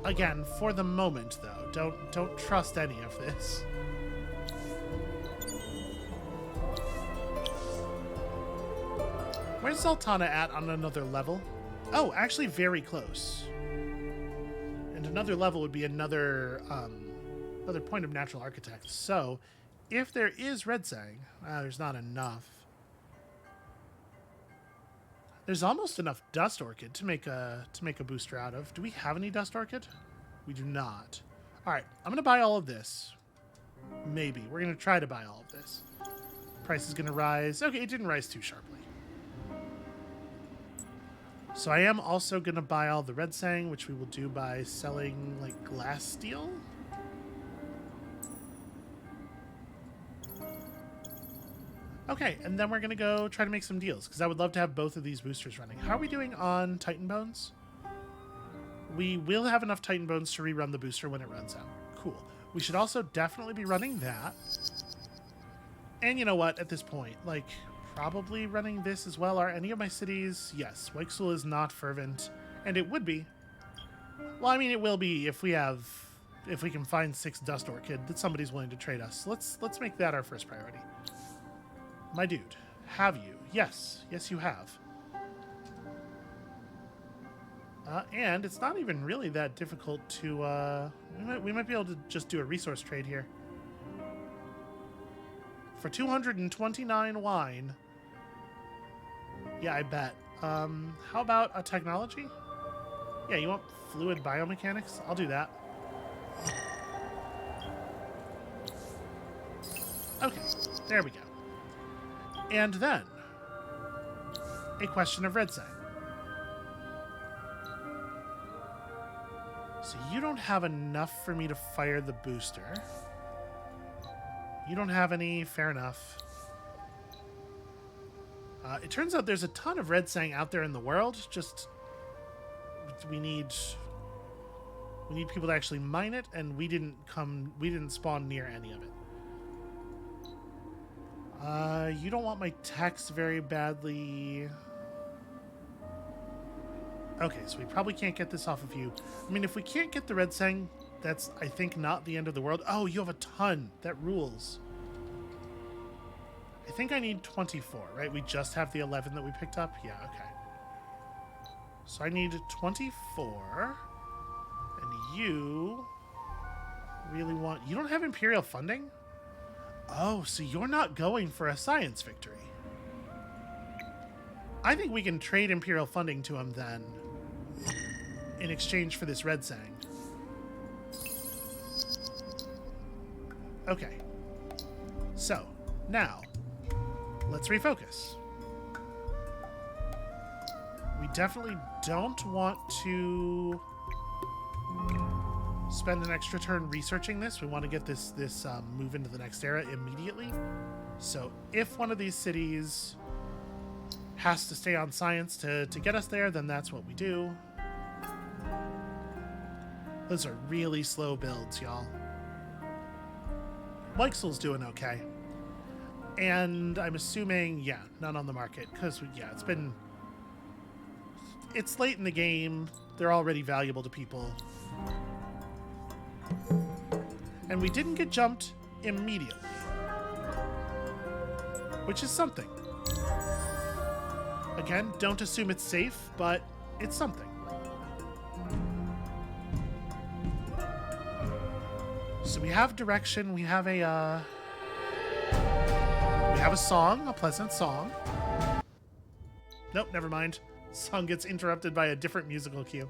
Again, for the moment though, don't trust any of this. Where's Zoltana at on another level? Oh, actually very close. And another level would be another point of natural architect. So, if there is Red Sang, there's not enough. There's almost enough Dust Orchid to make a booster out of. Do we have any Dust Orchid? We do not. All right, I'm gonna buy all of this. Maybe we're gonna try to buy all of this. Price is gonna rise. Okay, it didn't rise too sharply. So I am also going to buy all the Red Sang, which we will do by selling, like, glass steel. Okay, and then we're going to go try to make some deals, because I would love to have both of these boosters running. How are we doing on Titan Bones? We will have enough Titan Bones to rerun the booster when it runs out. Cool. We should also definitely be running that. And you know what, at this point, like, probably running this as well. Are any of my cities? Yes, Weichsel is not fervent, and it would be. Well, I mean, it will be if we can find 6 Dust Orchid that somebody's willing to trade us. Let's make that our first priority. My dude, have you? Yes. Yes, you have. And it's not even really that difficult to... we might be able to just do a resource trade here. For 229 wine. Yeah, I bet. How about a technology? Yeah, you want fluid biomechanics? I'll do that. Okay, there we go. And then, a question of red sign. So you don't have enough for me to fire the booster. You don't have any, fair enough. It turns out there's a ton of red sang out there in the world, just we need people to actually mine it, and we didn't spawn near any of it. You don't want my text very badly. Okay, so we probably can't get this off of you. I mean, if we can't get the red sang, that's, I think, not the end of the world. Oh, you have a ton. That rules. I think I need 24, right? We just have the 11 that we picked up? Yeah, okay. So I need 24. And you really want... You don't have Imperial funding? Oh, so you're not going for a science victory. I think we can trade Imperial funding to him then in exchange for this red sang. Okay. So, now, let's refocus. We definitely don't want to spend an extra turn researching this. We want to get this move into the next era immediately. So if one of these cities has to stay on science to get us there, then that's what we do. Those are really slow builds, y'all. Weichsel's doing okay. And I'm assuming, yeah, none on the market. Because, yeah, it's late in the game. They're already valuable to people. And we didn't get jumped immediately. Which is something. Again, don't assume it's safe, but it's something. So we have direction, we have a song, a pleasant song. Nope, never mind. Song gets interrupted by a different musical cue.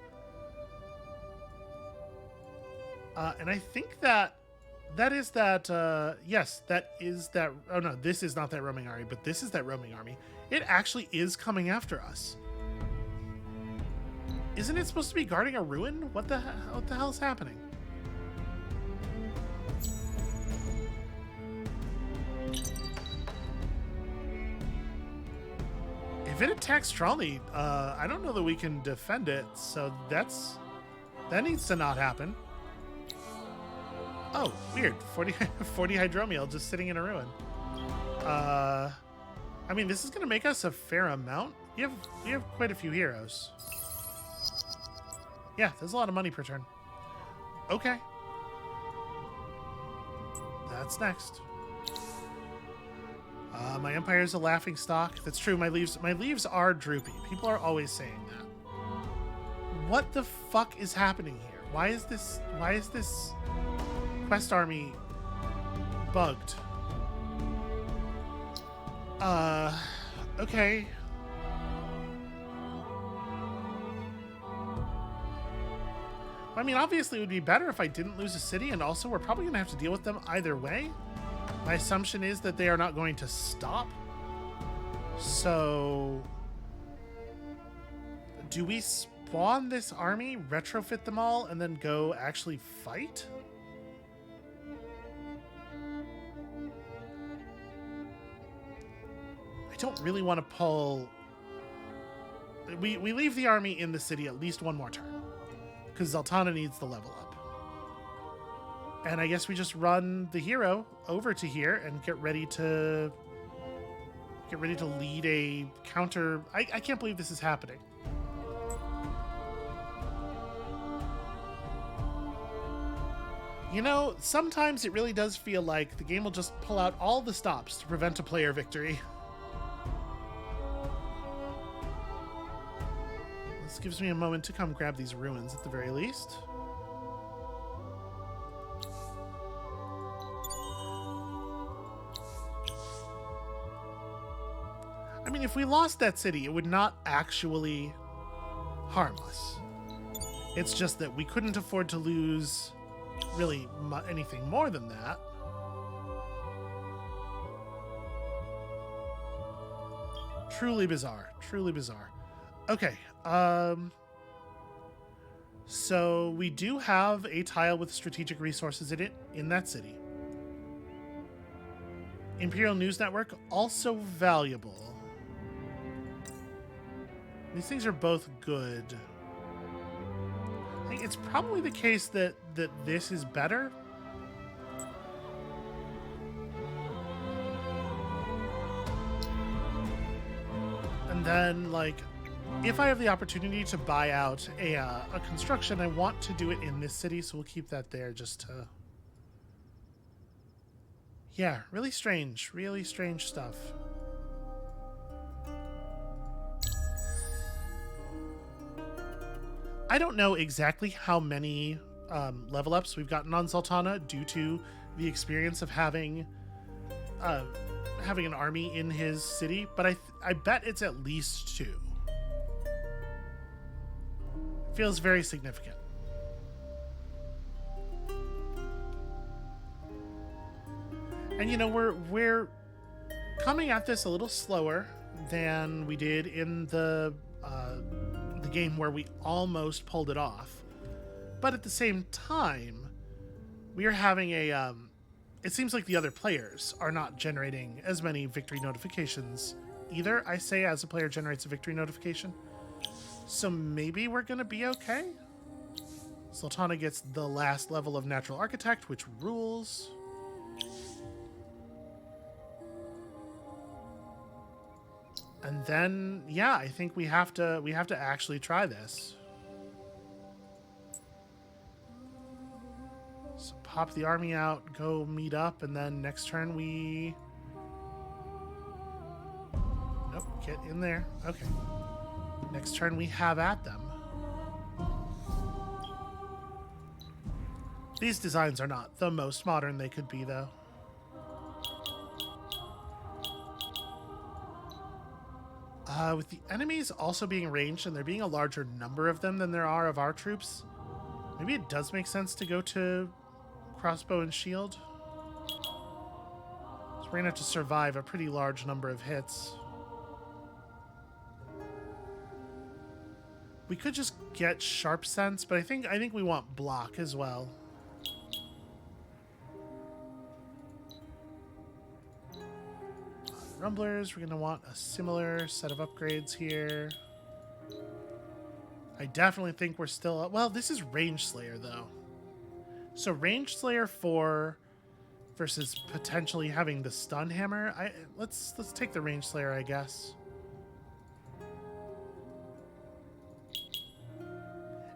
And I think yes, that is that. Oh no, this is not that roaming army, but this is that roaming army. It actually is coming after us. Isn't it supposed to be guarding a ruin? What the hell is happening? If it attacks strongly, I don't know that we can defend it, so that needs to not happen. Oh, weird. 40 hydromiel just sitting in a ruin. I mean, this is going to make us a fair amount. We have quite a few heroes. Yeah, there's a lot of money per turn. Okay. That's next. My empire is a laughing stock. That's true. My leaves are droopy. People are always saying that. What the fuck is happening here? Why is this quest army bugged? Okay. I mean, obviously it would be better if I didn't lose a city, and also we're probably going to have to deal with them either way. My assumption is that they are not going to stop. So, do we spawn this army, retrofit them all, and then go actually fight? don't really want to pull... We leave the army in the city at least one more turn, because Zaltana needs the level up. And I guess we just run the hero over to here and get ready to lead a counter. I can't believe this is happening. You know, sometimes it really does feel like the game will just pull out all the stops to prevent a player victory. This gives me a moment to come grab these ruins at the very least. I mean, if we lost that city, it would not actually harm us. It's just that we couldn't afford to lose really anything more than that. Truly bizarre. Truly bizarre. Okay. So we do have a tile with strategic resources in it in that city. Imperial News Network, also valuable. These things are both good. I think it's probably the case that this is better. And then, like, if I have the opportunity to buy out a construction, I want to do it in this city, so we'll keep that there just to... Yeah, really strange stuff. I don't know exactly how many level ups we've gotten on Zaltana due to the experience of having an army in his city, but I bet it's at least 2. Feels very significant. And you know, we're coming at this a little slower than we did in the game where we almost pulled it off. But at the same time, we are having a it seems like the other players are not generating as many victory notifications either. I say as a player generates a victory notification. So maybe we're going to be okay. Sultana gets the last level of Natural Architect, which rules. And then, yeah, I think we have to actually try this. So pop the army out, go meet up, and then next turn we... Nope, get in there. Okay. Next turn we have at them. These designs are not the most modern they could be, though. With the enemies also being ranged and there being a larger number of them than there are of our troops, maybe it does make sense to go to crossbow and shield. So we're going to have to survive a pretty large number of hits. We could just get sharp sense, but I think we want block as well. Rumblers, we're going to want a similar set of upgrades here. I definitely think we're still... Well, this is Range Slayer, though. So Range Slayer 4 versus potentially having the Stun Hammer. Let's take the Range Slayer, I guess.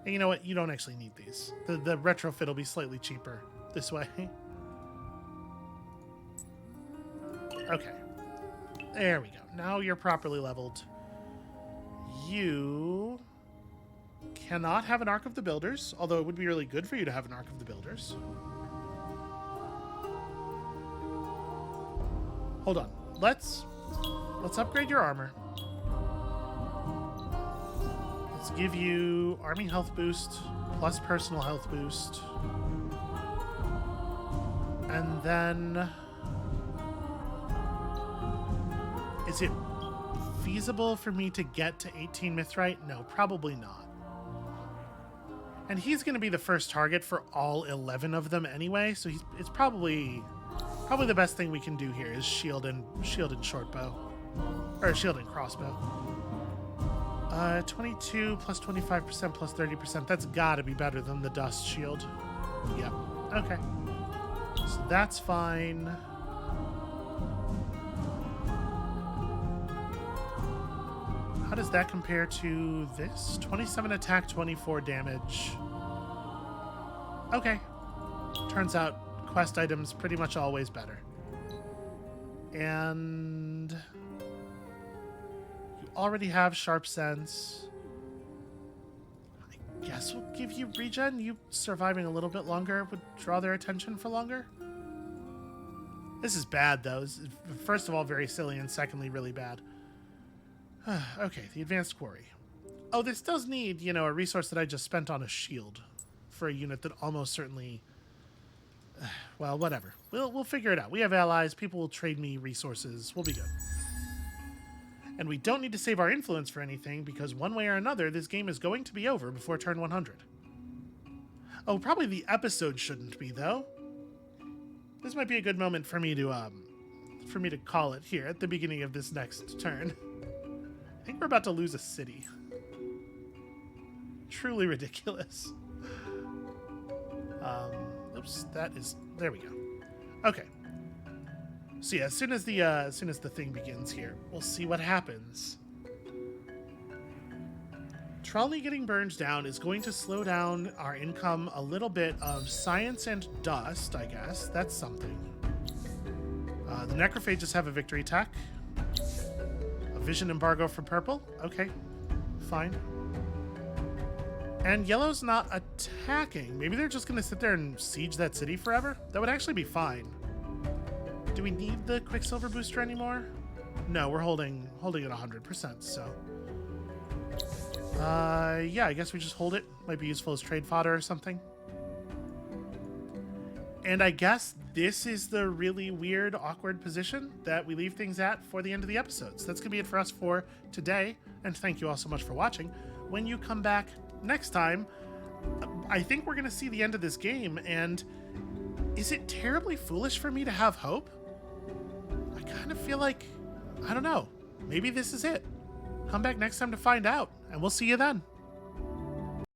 And you know what? You don't actually need these. The retrofit will be slightly cheaper this way. Okay. There we go. Now you're properly leveled. You cannot have an Arc of the Builders, although it would be really good for you to have an Arc of the Builders. Hold on. Let's upgrade your armor. Let's give you army health boost plus personal health boost. And then... Is it feasible for me to get to 18 Mithrite? No, probably not. And he's going to be the first target for all 11 of them anyway, so it's probably the best thing we can do here is shield and short bow. Or shielding crossbow. 22 plus 25% plus 30%. That's gotta be better than the dust shield. Yep. Okay. So that's fine. How does that compare to this? 27 attack, 24 damage. Okay. Turns out quest items pretty much always better. And you already have sharp sense. I guess we'll give you regen. You surviving a little bit longer would draw their attention for longer. This is bad, though. This is, first of all, very silly, and secondly, really bad. Okay, the advanced quarry. Oh, this does need, you know, a resource that I just spent on a shield for a unit that almost certainly... well, whatever. We'll figure it out. We have allies. People will trade me resources. We'll be good. And we don't need to save our influence for anything, because one way or another, this game is going to be over before turn 100. Oh, probably the episode shouldn't be, though. This might be a good moment for me to call it here at the beginning of this next turn. I think we're about to lose a city. Truly ridiculous. Oops, there we go. Okay. So yeah, as soon as the thing begins here, we'll see what happens. Trelny getting burned down is going to slow down our income a little bit of science and dust, I guess. That's something. The necrophages have a victory attack. A vision embargo for purple. Okay, fine. And yellow's not attacking. Maybe they're just going to sit there and siege that city forever? That would actually be fine. Do we need the Quicksilver booster anymore? No, we're holding it 100%, so... yeah, I guess we just hold it. Might be useful as trade fodder or something. And I guess this is the really weird, awkward position that we leave things at for the end of the episodes. That's going to be it for us for today, and thank you all so much for watching. When you come back next time, I think we're going to see the end of this game, and is it terribly foolish for me to have hope? I kind of feel like, I don't know, maybe this is it. Come back next time to find out, and we'll see you then.